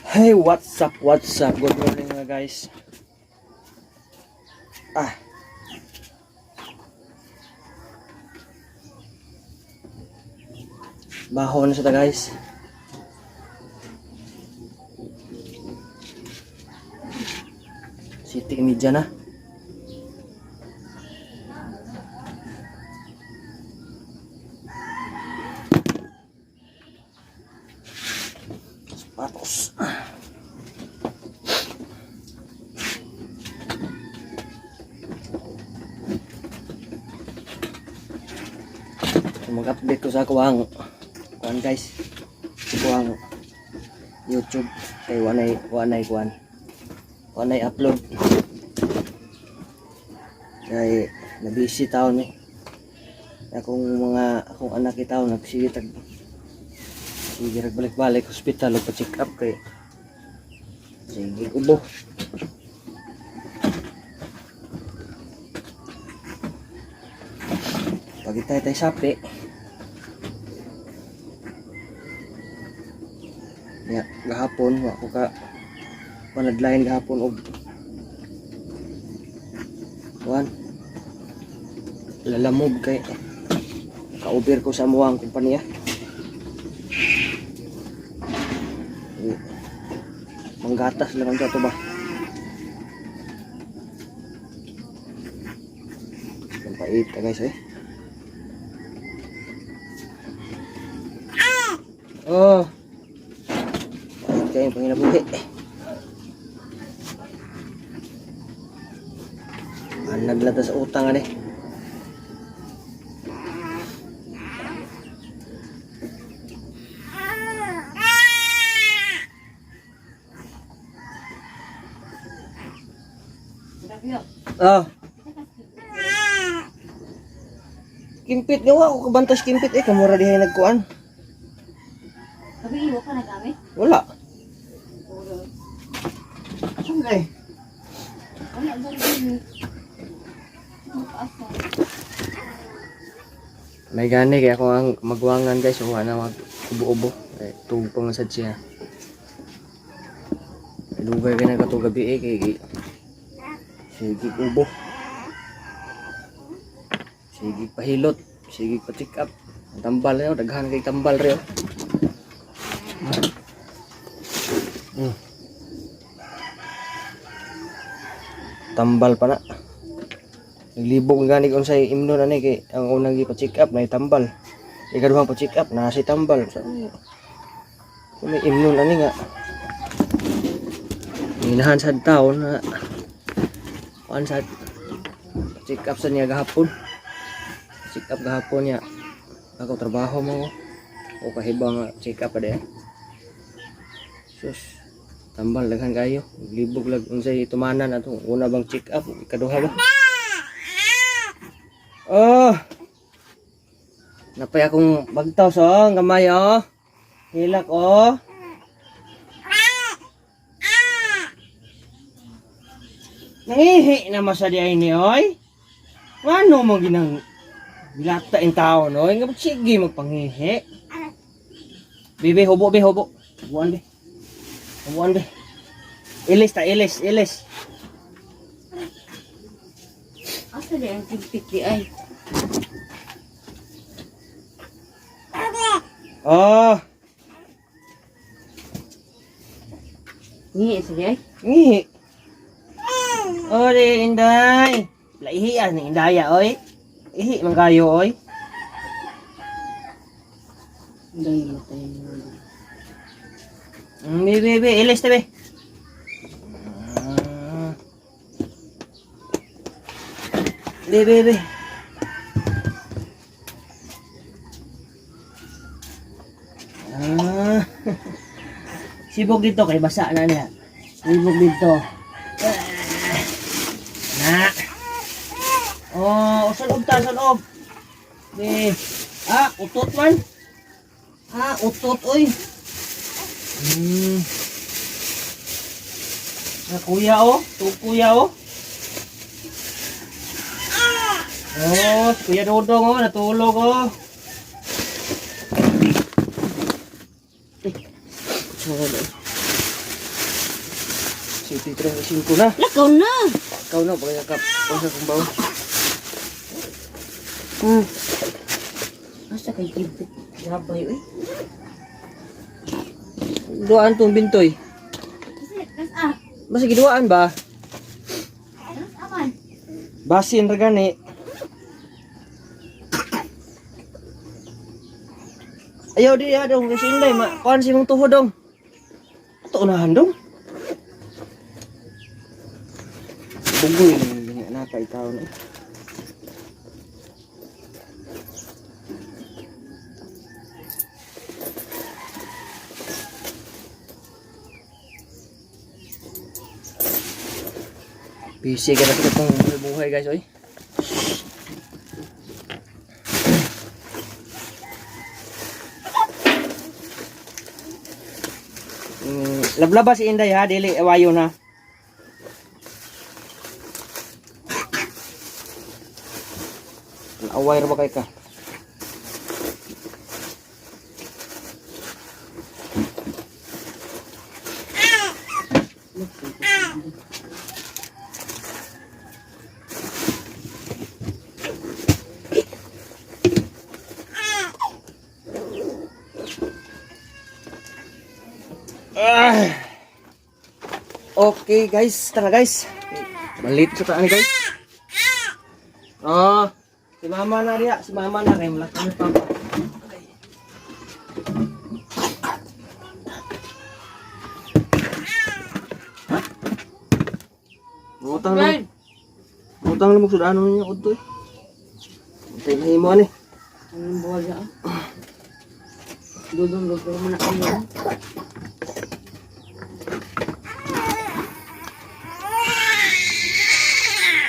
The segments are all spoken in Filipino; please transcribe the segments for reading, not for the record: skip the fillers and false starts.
Hey, what's up, what's up? Good morning mga guys. Baho na siya guys. City media na. Sapatos. Mag-update ko sa kuwang guys. Kuwang YouTube kay wanay upload. Kay na-busy taon eh. Akong anak itaw sige balik-balik hospital o pa-check up kay sige ubo. Pagitay tayo sapi ya gahapon wa ko ka panadlain gahapon og lalamog kay ka-over ko sa muwang kumpanya. Manggatas lang ang to ba. Pait guys eh. Oh. Pait kayo panginabuhi. Naglatas utang ani. Oh. Kimpit nga ako kabantas kimpit eh kamura dihay nagkuan. Sabi iwo ka nagamit? Wala. Sungay. Wala dali. May gani kaya ako ang magwangan guys, so na mag-ubo-ubo. Tug pangasad siya. Lugay ka na kato gabi eh kay sige ubo. Sige pahilot, sige pa-check up. Tambal na daghan kay tambal reo. Tambal pa na. Naglibog gani kung sa imnon ani kay ang unang gipa-check up na tambal. Ikaduhang pa-check up na si tambal. So, kung may imnon ani nga. Inahan sa taon na sa check up sa niya gahapon. Check up gahapon niya. Ako trabaho mo o kahibang check up pa din. Sus. Tambal daghan kayo. Libog lag unsay tumanan atong una bang check up ikaduha ba? Oh. Napay akong bagtaw so gamay oh. Hilak oh. Nangihi na masadi ay ni oy. Ano mo ginang bilata in tao no? Nga sige magpanghihi. Bibi hubo. Hubuan be. Ilis. Asa di ang kimpit di ay? Oh. Ngihi sige ay? Ngihi. Oh, di inday. Laihi ni indaya oy. Ihi man kayo oy. Dahil matay mo. Bibi, ilis tabi. Bibi. Sibog dito kay basa na niya. Sibog dito. Na. Oh, sa loob. Utot man. Utot oy. Kuya oh, kuya oh. Oh, Kuya Dodong oh, natulog oh. 63.5 na. Lakaw na. Ikaw na, pagkakap. Pagkakap kong baon. Asa kay gipit. Gabay, uy. Duaan tong bintoy. Kasi, nasa. Basta giduaan ba? Nasa aman. Basin ra gani. Ayaw di dong kasi inday kuan si mong tuhod dong. Ato unahan dong. Bugoy ni naka ikaw na. Busy ka na sa itong buhay guys, oy. Lablaba si Inday ha, dili awayo na. Away ra ba kay ka? Okay guys, tara guys. Malit sa taan guys. Oh, si mama na dia, si mama na kay malaki ni papa. Utang lang. Utang lang mo sudah ano niya udto. Tay na imo ani. Anong buwag ya? Dudong-dudong mo na kayo.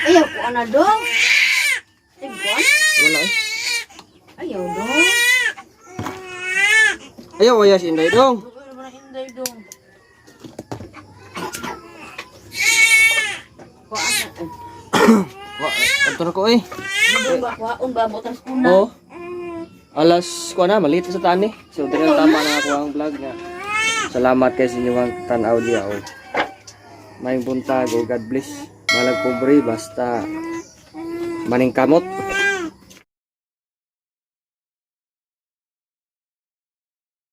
Ayaw ko ana dong. Tigwan? Wala eh. Ayaw dong. Ayaw waya si Inday dong. Ayaw mo na hinday dong. Ko ana. Wa, adto na ko eh. Dudong ba kwaon ba botas kuna? Oh. Alas ko na malit sa tani. So tingnan tama na ako ang vlog nga. Salamat kay sa inyong tan-aw diya oh. Maayong buntag o God bless. Malag pobre basta maning kamot.